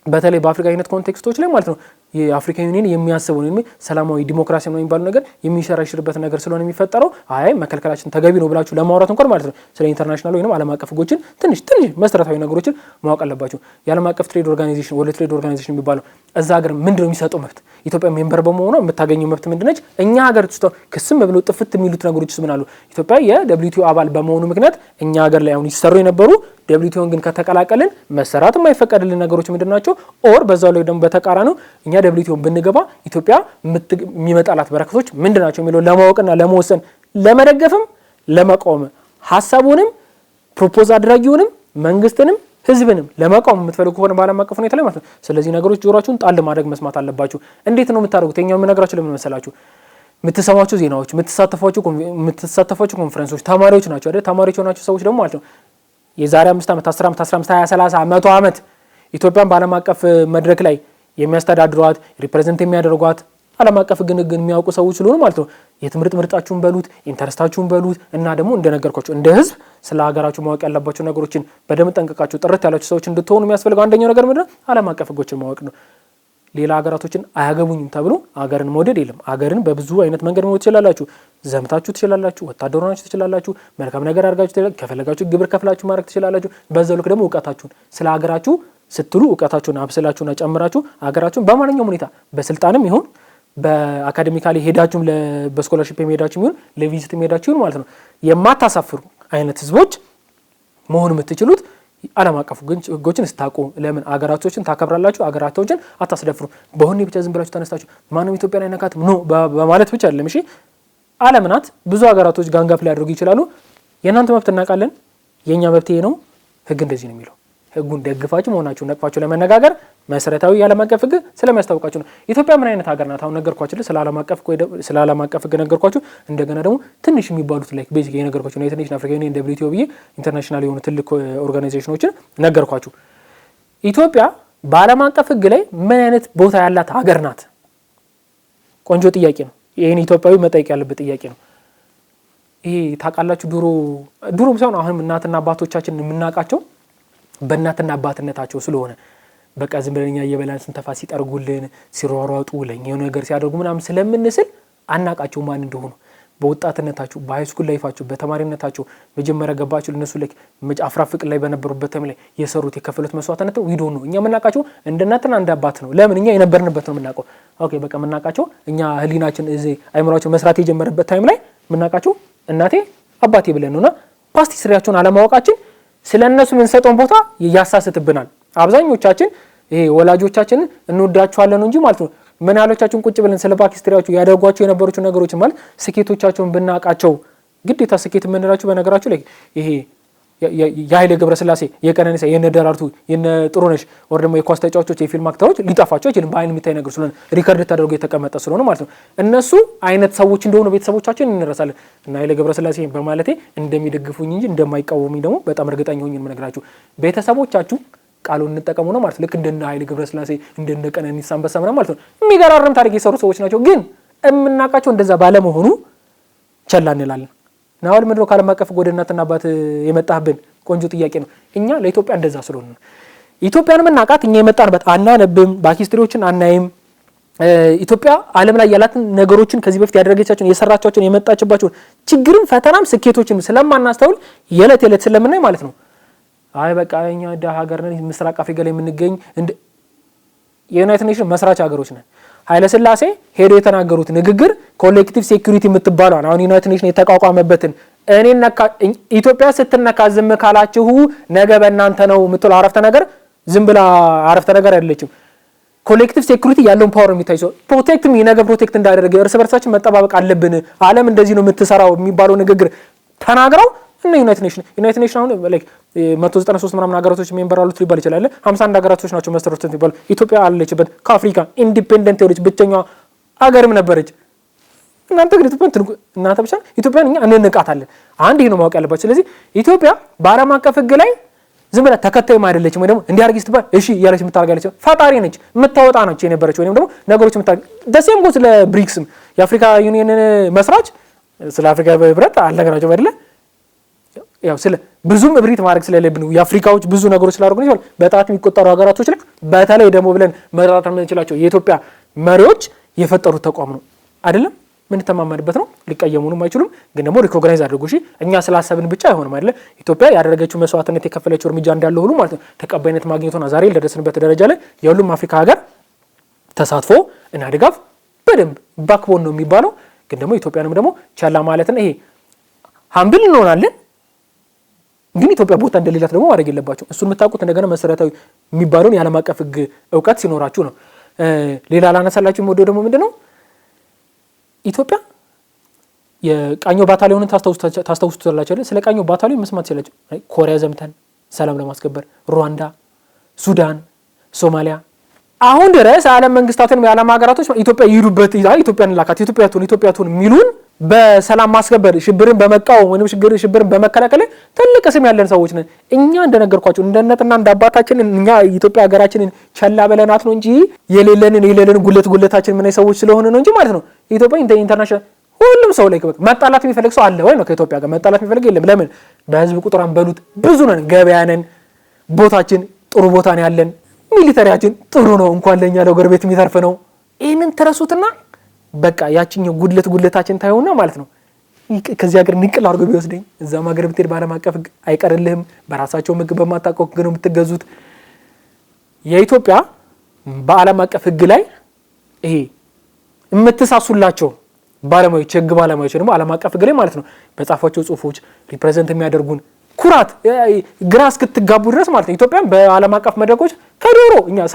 በተለይ በአፍሪካ አይነት ኮንቴክስቶች ላይ ማለት ነው የአፍሪካ ዩኒየን የሚያስበው ነው ሰላማዊ ዲሞክራሲ ነው የሚባለው ነገር የሚሸራሽርበት ነገር ስለሆነ የሚፈጠረው አይ መከልከላችን ተገቢ ነው ብላችሁ ለማውራት እንኳን ማለት ነው ስለ ኢንተርናሽናል ወይንም ዓለም አቀፍ ህጎችን ትንሽ መሰረታዊ ነገሮችን ማወቅ አለባችሁ። የዓለም አቀፍ ትሬድ ኦርጋናይዜሽን ወርልድ ትሬድ ኦርጋናይዜሽን የሚባለው እዛ ሀገር ምንድነው የሚሰጠው መብት? ኢትዮጵያ ሜምበር በመሆኗ የምታገኘው መብት ምንድነች? እኛ ሀገር ውስጥ ክስም ብለው ጥፍት የሚሉት ነገሮችስ ምን አሉ? ኢትዮጵያ የደብሊውቲኦ አባል በመሆኑ ምክንያት እኛ ሀገር ላይ አሁን ይሰሩ የነበሩ ደብሊውቲኦን ግን ከተቀላቀልን መሰራት የማይፈቀድልን ነገሮች ምንድናቸው? ኦር በዛው ላይ ደግሞ በተቃራኒው እኛ ደብሊውቲኦን ብንገባ ኢትዮጵያ የሚመጣላት በረከቶች ምንድናቸው የሚለው ለማወቅና ለመወሰን ለመደገፍም ለመቃወም ሐሳቡንም ፕሮፖዝ አድራጊውንም መንግስትንም ህዝብንም ለመቃወም የምትፈልጉ ከሆነ በዓለም አቀፍ ሁኔታ ላይ ማለት ነው ስለዚህ ነገሮች ጆሮአችሁን ጣል ማድረግ መስማት አለባችሁ። እንዴት ነው የምታደርጉት? የኛው የምነግራችሁ ለምን መሰላችሁ? የምትሰማቸው ዜናዎች የምትሳተፏቸው ኮንፈረንሶች ተማሪዎች ናቸው አይደል? ተማሪዎች የሆናችሁ ሰዎች ደግሞ ማለት ነው የዛሬ 5 ዓመት 10 ዓመት 15 20 30 100 ዓመት ኢትዮጵያን በዓለም አቀፍ መድረክ ላይ የሚያስተዳድሯት ሪፕሬዘንት የሚያደርጓት ዓለም አቀፍ ግን የሚያውቁ ሰዎች ስለሆኑ ማለት ነው የትምህርት ምርጫችሁን በሉት ኢንተረስታችሁን በሉት እና ደግሞ እንደነገርኳችሁ እንደ ህዝብ ስለ ሀገራችሁ ማወቅ ያለባቸው ነገሮችን በደንብ ጠንቅቃችሁ ጥርት ያላችሁ ሰዎች እንድትሆኑ የሚያስፈልገው አንደኛው ነገር ምንድነው? ዓለም አቀፍ ህጎችን ማወቅ ነው። ሌላ ሀገራቶችን አያገቡኝም ተብሎ ሀገርን መውደድ የለም። ሀገርን በብዙ አይነት መንገድ መውደድ ትችላላችሁ። ዘምታችሁ ትችላላችሁ፣ ወታደር ሆናችሁ ትችላላችሁ፣ መልካም ነገር አድርጋችሁ ከፈለጋችሁ ግብር ከፍላችሁ ማድረግ ትችላላችሁ። በዛው ልክ ደግሞ እውቀታችሁን ስለ ሀገራችሁ ስትሉ እውቀታችሁን አብስላችሁና ጨምራችሁ ሀገራችሁን በማንኛውም ሁኔታ በስልጣንም ይሁን በአካዴሚካሊ ሄዳችሁም በስኮላርሺፕ ሄዳችሁም ይሁን ለቪዚት ሄዳችሁ ይሁን ማለት ነው የማታሳፍሩ አይነት ህዝቦች መሆን የምትችሉት ዓለም አቀፍ ህጎችን ስታውቁ ለምን አገራቶችን ታከብራላችሁ? አገራቶችን አታስደፍሩ። በሆነ ብቻ ዝም ብላችሁ ተነስታችሁ ማንም ኢትዮጵያን አይነካትም ኖ በማለት ብቻ አይደለም። እሺ ዓለም ናት። ብዙ አገራቶች ጋንጋፕ ሊያደርጉ ይችላሉ። የእናንተ መብት እናውቃለን። የኛ መብት ይሄ ነው። ህግ እንደዚህ ነው የሚለው። ህጉን ደግፋችሁ መሆናችሁ ነቅፋችሁ ለመነጋገር መሰረታዊ የዓለም አቀፍ ህግ ስለሚያስታውቃችሁ ነው። ኢትዮጵያ ምን አይነት ሀገር ናት? አሁን ነገርኳችሁ ስለ ዓለም አቀፍ ህግ ነገርኳችሁ። እንደገና ደግሞ ትንሽ የሚባሉት ላይክ ቤዚክ የነገርኳችሁ ዩናይትድ ኔሽንስ አፍሪካ ዩኒየን ደብሊውቲኦ ብዬ ኢንተርናሽናል የሆኑ ትልቅ ኦርጋናይዜሽኖችን ነገርኳችሁ። ኢትዮጵያ በዓለም አቀፍ ህግ ላይ ምን አይነት ቦታ ያላት ሀገር ናት? ቆንጆ ጥያቄ ነው። ይሄን ኢትዮጵያዊ መጠየቅ ያለበት ጥያቄ ነው። ይሄ ታውቃላችሁ ድሮ ሳይሆን አሁንም እናትና አባቶቻችን የምናውቃቸው በእናትና አባትነታቸው ስለሆነ በቃ ዝም ብለን እኛ እየበላን ስንተፋ ሲጠርጉልን ሲሯሯጡ ለኛ የሆነ ነገር ሲያደርጉ ምናምን ስለምንስል አናቃቸው ማን እንደሆኑ። በወጣትነታቸው በሃይስኩል ላይፋቸው በተማሪነታቸው መጀመሪያ ገባቸው ለነሱ ላይ አፍራፍቅ ላይ በነበሩበት ታይም ላይ የሰሩት የከፈሉት መስዋዕትነት ዊዶ ነው። እኛ የምናውቃቸው እንደ እናትና እንደ አባት ነው። ለምን እኛ የነበርንበት ነው የምናውቀው። ኦኬ በቃ የምናውቃቸው እኛ ህሊናችን እዚህ አይምሮአችን መስራት የጀመረበት ታይም ላይ የምናውቃቸው እናቴ አባቴ ብለን ነውና ፓስት ሂስትሪያቸውን አለማወቃችን ስለነሱ የምንሰጠውን ቦታ ያሳስትብናል። አብዛኞቻችን ይሄ ወላጆቻችንን እንወዳቸዋለን እንጂ ማለት ነው ምን ያህሎቻችን ቁጭ ብለን ስለ ፓስት ሂስትሪያቸው ያደርጓቸው የነበሩት ነገሮች ማለት ስኬቶቻቸውን ብናቃቸው ግዴታ ስኬት የምንላቸው በነገራችሁ ላይ ይሄ የኃይሌ ገብረስላሴ የቀነኒሳ የነደራርቱ የነጥሩነሽ ወር ደግሞ የኳስ ተጫዋቾች የፊልም አክተሮች ሊጠፋቸው አይችልም። በአይን የሚታይ ነገር ስለሆነ ሪከርድ ተደርጎ የተቀመጠ ስለሆነ ማለት ነው እነሱ አይነት ሰዎች እንደሆኑ ቤተሰቦቻችን እንረሳለን። እና ኃይሌ ገብረስላሴ በማለቴ እንደሚደግፉኝ እንጂ እንደማይቃወሙኝ ደግሞ በጣም እርግጠኛ ሆኜ የምነግራችሁ ቤተሰቦቻችሁ ቃሉን እንጠቀሙ ነው ማለት ልክ እንደነ ኃይሌ ገብረስላሴ እንደነ ቀነኒሳ አንበሳ ማለት ነው የሚገራርም ታሪክ የሰሩ ሰዎች ናቸው። ግን የምናውቃቸው እንደዛ ባለመሆኑ ቸላ እንላለን። ናውል ምድሮ ዓለም አቀፍ ወደ እናትና አባት የመጣህብን ቆንጆ ጥያቄ ነው። እኛ ለኢትዮጵያ እንደዛ ስለሆነ ነው ኢትዮጵያን የምናውቃት እኛ የመጣንበት አናነብም፣ ባኪስትሪዎችን አናይም። ኢትዮጵያ ዓለም ላይ ያላትን ነገሮችን ከዚህ በፊት ያደረገቻቸውን የሰራቻቸውን የመጣችባቸውን ችግርን ፈተናም ስኬቶችን ስለማናስተውል የዕለት የዕለት ስለምናይ ማለት ነው አይ በቃ እኛ ዳ ሀገር ነን ምስራቅ አፍሪካ ላይ የምንገኝ የዩናይትድ ኔሽንስ መስራች ሀገሮች ነን። ኃይለ ሥላሴ ሄዶ የተናገሩት ንግግር ኮሌክቲቭ ሴኩሪቲ የምትባለው አሁን ዩናይትድ ኔሽንስ የተቋቋመበትን ኢትዮጵያ ስትነካ ዝም ካላችሁ ነገ በእናንተ ነው የምትለው አረፍተ ነገር ዝም ብላ አረፍተ ነገር አይደለችም። ኮሌክቲቭ ሴኩሪቲ ያለውን ፓወር የሚታይ ሰው ፕሮቴክት ነገ ፕሮቴክት እንዳደረገ እርስ በርሳችን መጠባበቅ አለብን፣ ዓለም እንደዚህ ነው የምትሰራው የሚባለው ንግግር ተናግረው እና ዩናይትድ ኔሽንስ አሁን ላይክ 193 ምናምን ሀገራቶች ሜምበር አሉት ሊባል ይችላል። 51 ሀገራቶች ናቸው መሰረቱት ይባል። ኢትዮጵያ አለችበት ከአፍሪካ ኢንዲፔንደንት የሆነች ብቸኛዋ ሀገርም ነበረች። እናንተ ግን እናንተ ብቻ ኢትዮጵያን እኛ እንንቃታለን። አንድ ይሄ ነው ማወቅ ያለባችሁ። ስለዚህ ኢትዮጵያ በዓለም አቀፍ ሕግ ላይ ዝም ብላ ተከታይም አይደለችም ወይ ደግሞ እንዲያርጊ ስትባል እሺ እያለች የምታርጋለች ፈጣሪ ነች የምታወጣ ነች የነበረች ወይም ደግሞ ነገሮች ደሴም ጎስ ለብሪክስም የአፍሪካ ዩኒየን መስራች ስለ አፍሪካ ህብረት አልነገራቸው አይደለ ያው ስለ ብዙም እብሪት ማድረግ ስለሌለብን የአፍሪካዎች ብዙ ነገሮች ስላደረጉ ነው በጣት የሚቆጠሩ ሀገራቶች ላይ በተለይ ደግሞ ብለን መራራት የምንችላቸው የኢትዮጵያ መሪዎች የፈጠሩት ተቋም ነው አይደለም ምን ተማመንበት ነው ሊቀየሙንም አይችሉም ግን ደግሞ ሪኮግናይዝ አድርጉ እሺ እኛ ስላሰብን ብቻ አይሆንም አይደለ ኢትዮጵያ ያደረገችው መስዋዕትነት የከፈለችው እርምጃ እንዳለ ሁሉ ማለት ነው ተቀባይነት ማግኘቱና ዛሬ ለደረስንበት ደረጃ ላይ የሁሉም አፍሪካ ሀገር ተሳትፎ እና ድጋፍ በደንብ ባክቦን ነው የሚባለው ግን ደግሞ ኢትዮጵያንም ደግሞ ቻላ ማለት ነው ይሄ ሃምብል እንሆናለን ግን ኢትዮጵያ ቦታ እንደሌላት ደግሞ ማድረግ የለባቸው እሱን የምታውቁት እንደገና መሰረታዊ የሚባለውን የዓለም አቀፍ ህግ እውቀት ሲኖራችሁ ነው ሌላ ላነሳላችሁ ወደ ደግሞ ምንድነው ኢትዮጵያ የቃኞ ባታሊዮንን ታስተውስቱላችሁ ስለ ቃኞ ባታሊዮን መስማት ይችላል ኮሪያ ዘምተን ሰላም ለማስከበር ሩዋንዳ ሱዳን ሶማሊያ አሁን ድረስ ዓለም መንግስታትን የዓለም ሀገራቶች ኢትዮጵያ ይሩበት ኢትዮጵያን ላካት ኢትዮጵያ ቱን ሚሉን በሰላም ማስከበር ሽብርን በመቃወም ወይንም ሽብርን በመከላከል ትልቅ ስም ያለን ሰዎች ነን እኛ እንደነገርኳችሁ እንደነጥና እንዳባታችን እኛ ኢትዮጵያ ሀገራችንን ቸላ በለናት ነው እንጂ የሌለንን ጉለታችን ምን ሰዎች ስለሆነ ነው እንጂ ማለት ነው ኢትዮጵያ ኢንተርናሽናል ሁሉም ሰው ላይ መጣላት የሚፈልግ ሰው አለ ወይ ነው ከኢትዮጵያ ጋር መጣላት የሚፈልግ የለም ለምን በህዝብ ቁጥር አንበሉት ብዙ ነን ገበያ ነን ቦታችን ጥሩ ቦታ ነው ያለን ሚሊተሪያችን ጥሩ ነው እንኳን ለኛ ለጎረቤት የሚተርፍ ነው ይሄንን ተረሱትና በቃ ያቺኛው ጉድለታችን ታዩና ማለት ነው ከዚህ ሀገር ንቅል አድርጎ ቢወስደኝ እዛም ሀገር ብትሄድ ባለም አቀፍ አይቀርልህም በራሳቸው ምግብ በማታውቀው ህግ ነው የምትገዙት የኢትዮጵያ በዓለም አቀፍ ህግ ላይ ይሄ የምትሳሱላቸው ባለሙያዎች ህግ ባለሙያዎች ደግሞ ዓለም አቀፍ ህግ ላይ ማለት ነው በጻፏቸው ጽሁፎች ሪፕሬዘንት የሚያደርጉን ኩራት ግራ እስክትጋቡ ድረስ ማለት ነው ኢትዮጵያ በዓለም አቀፍ መድረኮች ከዶሮ እኛ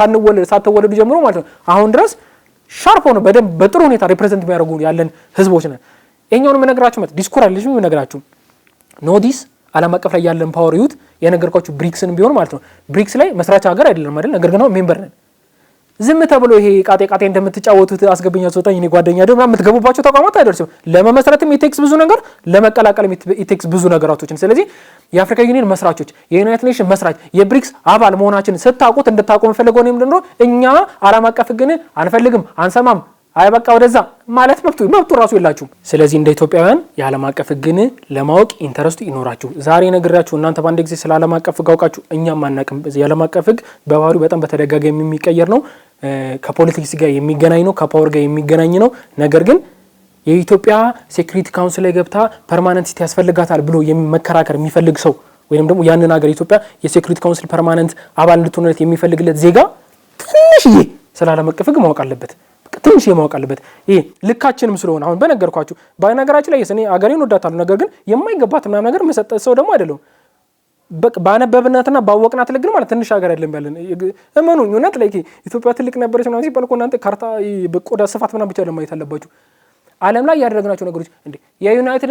ሳትወለዱ ጀምሮ ማለት ነው አሁን ድረስ ሻርፕ ሆነ በደንብ በጥሩ ሁኔታ ሪፕሬዘንት የሚያደርጉ ያለን ህዝቦች ነን እኛውን መነግራችሁ ማለት ዲስኮር አለሽ ምን መነግራችሁ ኖዲስ ዓለም አቀፍ ላይ ያለን ፓወር ዩት የነገርኳችሁ ብሪክስን ቢሆን ማለት ነው ብሪክስ ላይ መስራች ሀገር አይደለም አይደል ነገር ግን ነው ሜምበር ነን ዝም ተብሎ ይሄ ቃጤ እንደምትጫወቱት አስገብኛ ሰውታኝ እኔ ጓደኛ ደግሞ የምትገቡባቸው ተቋማት አይደርስም ለመመስረትም ኢቴክስ ብዙ ነገር ለመቀላቀልም ኢቴክስ ብዙ ነገራቶችን ስለዚህ የአፍሪካ ዩኒየን መስራቾች የዩናይትድ ኔሽን መስራች የብሪክስ አባል መሆናችን ስታውቁት እንድታውቁ መፈለገው ነው ምንድነው እኛ ዓለም አቀፍ ግን አንፈልግም አንሰማም አይበቃ ወደዛ ማለት መብቱ ራሱ የላችሁም ስለዚህ እንደ ኢትዮጵያውያን የዓለም አቀፍ ግን ለማወቅ ኢንተረስቱ ይኖራችሁ ዛሬ ነግራችሁ እናንተ ባንድ ጊዜ ስለ ዓለም አቀፍ ጋውቃችሁ እኛም ማናቀም የዓለም አቀፍ በባህሪው በጣም በተደጋጋሚ የሚቀየር ነው ከፖለቲክስ ጋር የሚገናኝ ነው ከፓወር ጋር የሚገናኝ ነው ነገር ግን የኢትዮጵያ ሴኩሪቲ ካውንስል ላይ ገብታ ፐርማነንት ሲቲ ያስፈልጋታል ብሎ የሚመከራከር የሚፈልግ ሰው ወይንም ደግሞ ያንን ሀገር ኢትዮጵያ የሴኩሪቲ ካውንስል ፐርማነንት አባል እንድትሆንለት የሚፈልግለት ዜጋ ትንሽዬ ስለ ዓለም አቀፍ ማወቅ አለበት ትንሽ የማወቅ አለበት ይሄ ልካችንም ስለሆነ አሁን በነገርኳችሁ ባይነገራችሁ ላይ እኔ አገሬን ወዳታለሁ ነገር ግን የማይገባት ምናምን ነገር መሰጠት ሰው ደግሞ አይደለም ባነበብናትና ባወቅናት ልክ ግን ማለት ትንሽ ሀገር አይደለም ያለን እመኑኝ እውነት ላይ ኢትዮጵያ ትልቅ ነበረች ምናምን ሲባል እኮ እናንተ ካርታ በቆዳ ስፋት ምናምን ብቻ ለማየት አለባችሁ ዓለም ላይ ያደረግናቸው ነገሮች እንዴ የዩናይትድ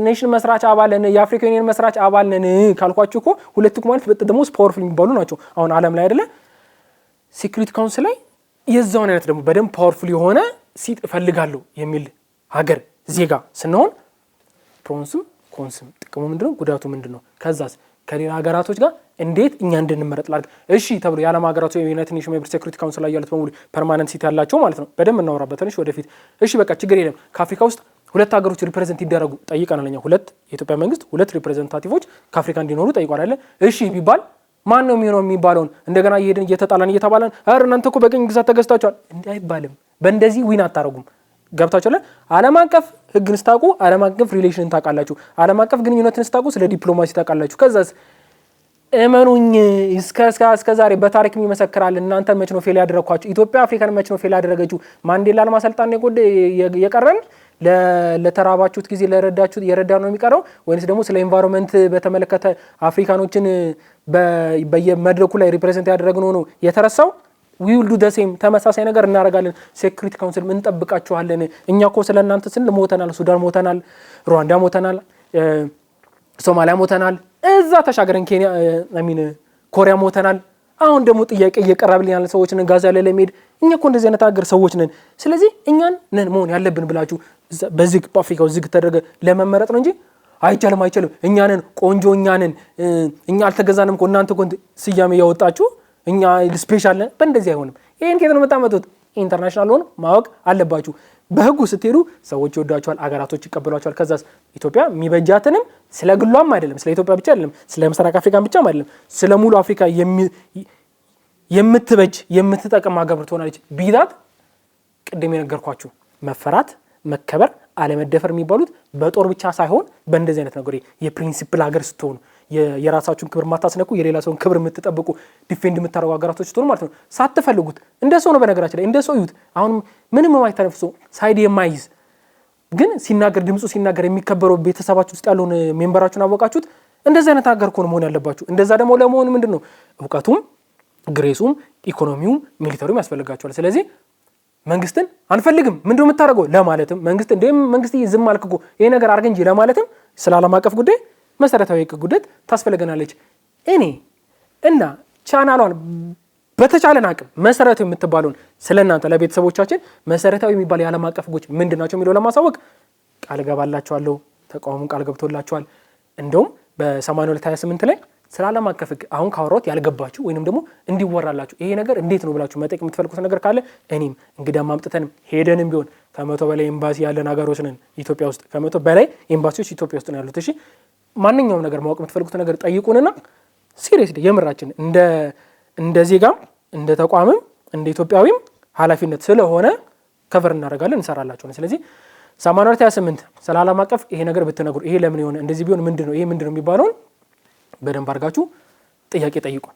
ኔሽን መስራች አባል ነን የአፍሪካ ዩኒየን መስራች አባል ነን ካልኳችሁ እኮ ሁለቱ ማለት በጣም ፓወርፉል የሚባሉ ናቸው አሁን ዓለም ላይ አይደለ ሴኩሪቲ ካውንስል ላይ የዛውን አይነት ደግሞ በደንብ ፓወርፉል የሆነ ሲት እፈልጋለሁ የሚል ሀገር ዜጋ ስንሆን ፕሮንስም ኮንስም ጥቅሙ ምንድነው ጉዳቱ ምንድነው ከዛስ ከሌላ ሀገራቶች ጋር እንዴት እኛ እንድንመረጥ ላድርግ እሺ ተብሎ የዓለም ሀገራቶች የዩናይትድ ኔሽን ሜምበር ሴኩሪቲ ካውንስል ላይ ያሉት በሙሉ ፐርማነንት ሲት ያላቸው ማለት ነው በደንብ እናወራበት ትንሽ ወደፊት እሺ በቃ ችግር የለም ከአፍሪካ ውስጥ ሁለት ሀገሮች ሪፕሬዘንት ይደረጉ ጠይቀናል እኛ ሁለት የኢትዮጵያ መንግስት ሁለት ሪፕሬዘንታቲቮች ከአፍሪካ እንዲኖሩ ጠይቋል አይደል እሺ ቢባል ማን ነው የሚሆነው የሚባለውን እንደገና እየሄድን እየተጣላን እየተባለን እናንተ እኮ በቀኝ ግዛት ተገዝታችኋል እንዴ አይባልም በእንደዚህ ዊን አታረጉም ገብታችኋል ዓለም አቀፍ ህግን ስታውቁ ዓለም አቀፍ ሪሌሽንን ታውቃላችሁ ዓለም አቀፍ ግንኙነትን ስታውቁ ስለ ዲፕሎማሲ ታውቃላችሁ ከዛስ እመኑኝ እስከ ዛሬ በታሪክ የሚመሰክራል እናንተ መች ነው ፌል ያደረኳችሁ ኢትዮጵያ አፍሪካን መች ነው ፌል ያደረገችው ማንዴላን ማሰልጣን የቀረን ለተራባችሁት ጊዜ የረዳ ነው የሚቀረው ወይስ ደግሞ ስለ ኢንቫይሮንመንት በተመለከተ አፍሪካኖችን በየመድረኩ ላይ ሪፕሬዘንት ያደረግነው ነው የተረሳው we will do the same ተመሳሳይ ነገር እናደርጋለን ሴኩሪቲ ካውንስል ምን ጠብቃችኋለን እኛ እኮ ስለናንተ ስንል ሞተናል ሱዳን ሞተናል ሩዋንዳ ሞተናል ሶማሊያ ሞተናል እዛ ተሻገረን ኬንያ ኮሪያ ሞተናል አሁን ደግሞ ጥያቄ እየቀረበልን ያለ ሰዎች ነን ጋዛ ላይ ለሚሄድ እኛ እኮ እንደዚህ አይነት ሀገር ሰዎች ነን ስለዚህ እኛን ነን መሆን ያለብን ብላችሁ በዚህ በአፍሪካው ዝግ ተደረገ ለመመረጥ ነው እንጂ አይቻልም እኛ ነን ቆንጆ እኛ ነን እኛ አልተገዛንም እኮ እናንተ እኮ ስያሜ ያወጣችሁ እኛ ስፔሻል ነን በእንደዚህ አይሆንም ይሄን ከየት ነው የምታመጡት ኢንተርናሽናል ሆነ ማወቅ አለባችሁ በህጉ ስትሄዱ ሰዎች ይወዷቸዋል፣ አገራቶች ይቀበሏቸዋል። ከዛስ ኢትዮጵያ የሚበጃትንም ስለ ግሏም አይደለም ስለ ኢትዮጵያ ብቻ አይደለም ስለ ምስራቅ አፍሪካም ብቻም አይደለም ስለ ሙሉ አፍሪካ የምትበጅ የምትጠቅም ሀገር ትሆናለች። ቢዛት ቅድም የነገርኳችሁ መፈራት፣ መከበር፣ አለመደፈር የሚባሉት በጦር ብቻ ሳይሆን በእንደዚህ አይነት ነገር የፕሪንሲፕል ሀገር ስትሆኑ የራሳችሁን ክብር ማታስነኩ የሌላ ሰውን ክብር የምትጠብቁ ዲፌንድ የምታደርጉ ሀገራቶች ስትሆኑ ማለት ነው። ሳትፈልጉት እንደ ሰው ነው። በነገራችን ላይ እንደ ሰው ይዩት። አሁን ምንም የማይተነፍሱ ሳይድ የማይዝ ግን ሲናገር ድምፁ ሲናገር የሚከበረው ቤተሰባችሁ ውስጥ ያለውን ሜምበራችሁን አወቃችሁት። እንደዚህ አይነት ሀገር እኮ ነው መሆን ያለባችሁ። እንደዛ ደግሞ ለመሆን ምንድነው እውቀቱም፣ ግሬሱም፣ ኢኮኖሚውም ሚሊተሪውም ያስፈልጋቸዋል። ስለዚህ መንግስትን አንፈልግም ምንድነው የምታደርገው ለማለትም መንግስት ዝም አልክ እኮ ይሄ ነገር አድርግ እንጂ ለማለትም ስለ ዓለም አቀፍ ጉዳይ መሰረታዊ ጉዳይ ታስፈልገናለች። እኔ እና ቻናሏን በተቻለን አቅም መሰረታዊ የምትባለውን ስለናንተ ለቤተሰቦቻችን መሰረታዊ የሚባል የዓለም አቀፍ ህጎች ምንድናቸው የሚለው ለማሳወቅ ቃል ገባላችኋለሁ። ተቋሙን ቃል ገብቶላችኋል። እንደውም በ8228 ላይ ስለ ዓለም አቀፍ ህግ አሁን ካወራሁት ያልገባችሁ ወይንም ደግሞ እንዲወራላችሁ ይሄ ነገር እንዴት ነው ብላችሁ መጠየቅ የምትፈልጉት ነገር ካለ እኔም እንግዳም አምጥተንም ሄደንም ቢሆን ከ100 በላይ ኤምባሲ ያለን ሀገሮች ነን ኢትዮጵያ ውስጥ ከ100 በላይ ኤምባሲዎች ኢትዮጵያ ውስጥ ነው ያሉት። እሺ ማንኛውም ነገር ማወቅ የምትፈልጉት ነገር ጠይቁንና ሲሪየስሊ የምራችን እንደ ዜጋም እንደ ተቋምም እንደ ኢትዮጵያዊም ኃላፊነት ስለሆነ ከቨር እናደርጋለን እንሰራላችሁ ነው። ስለዚህ 8228 ስለ ዓለም አቀፍ ይሄ ነገር ብትነግሩ ይሄ ለምን ይሆነ እንደዚህ ቢሆን ምንድነው ይሄ ምንድነው የሚባለውን በደንብ አድርጋችሁ ጥያቄ ጠይቁን።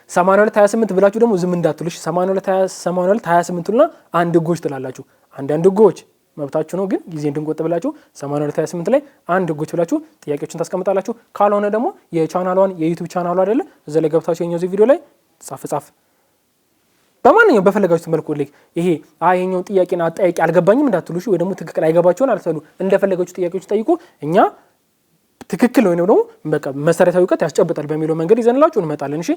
8228 ብላችሁ ደግሞ ዝም እንዳትሉሽ 8228ና አንድ ህጎች ትላላችሁ። አንዳንድ ህጎች መብታችሁ ነው፣ ግን ጊዜ እንድንቆጥብላችሁ 8228 ላይ አንድ ህጎች ብላችሁ ጥያቄዎችን ታስቀምጣላችሁ። ካልሆነ ደግሞ የቻናሏን የዩቲዩብ ቻናሏ አይደለ እዛ ላይ ገብታችሁ የኛው ቪዲዮ ላይ ጻፍ በማንኛውም በፈለጋችሁት መልኩ ልክ ይሄ ይሄኛው ጥያቄና አጠያቂ አልገባኝም እንዳትሉሽ ወይ ደግሞ ትክክል አይገባችሁን አልተሉ እንደፈለጋችሁ ጥያቄዎች ጠይቁ። እኛ ትክክል ነው ነው በቃ መሰረታዊ እውቀት ያስጨብጣል በሚለው መንገድ ይዘንላችሁ እንመጣለን። እሺ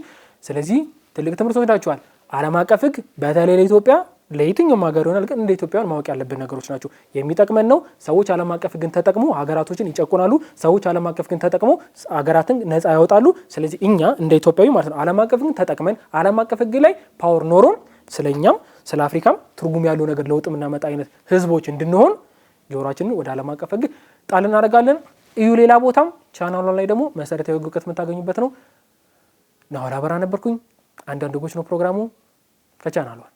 ስለዚህ ትልቅ ትምህርት ወስዳችኋል። ዓለም አቀፍ ህግ በተለይ ለኢትዮጵያ ለየትኛውም ሀገር ይሆናል፣ ግን እንደ ኢትዮጵያውያን ማወቅ ያለብን ነገሮች ናቸው። የሚጠቅመን ነው። ሰዎች ዓለም አቀፍ ህግን ተጠቅሞ ሀገራቶችን ይጨቁናሉ። ሰዎች ዓለም አቀፍ ህግን ተጠቅሞ ሀገራትን ነፃ ያወጣሉ። ስለዚህ እኛ እንደ ኢትዮጵያዊ ማለት ነው ዓለም አቀፍ ህግን ተጠቅመን ዓለም አቀፍ ህግ ላይ ፓወር ኖሮን ስለኛም ስለ አፍሪካም ትርጉም ያለው ነገር ለውጥ የምናመጣ አይነት ህዝቦች እንድንሆን ጆሮአችንን ወደ ዓለም አቀፍ ህግ ጣል እናደርጋለን። እዩ ሌላ ቦታም ቻናሉ ላይ ደግሞ መሰረታዊ ህግ እውቀት የምታገኙበት ነው። ናሆል አበራ ነበርኩኝ። አንዳንድ ህጎች ነው ፕሮግራሙ ከቻናሏል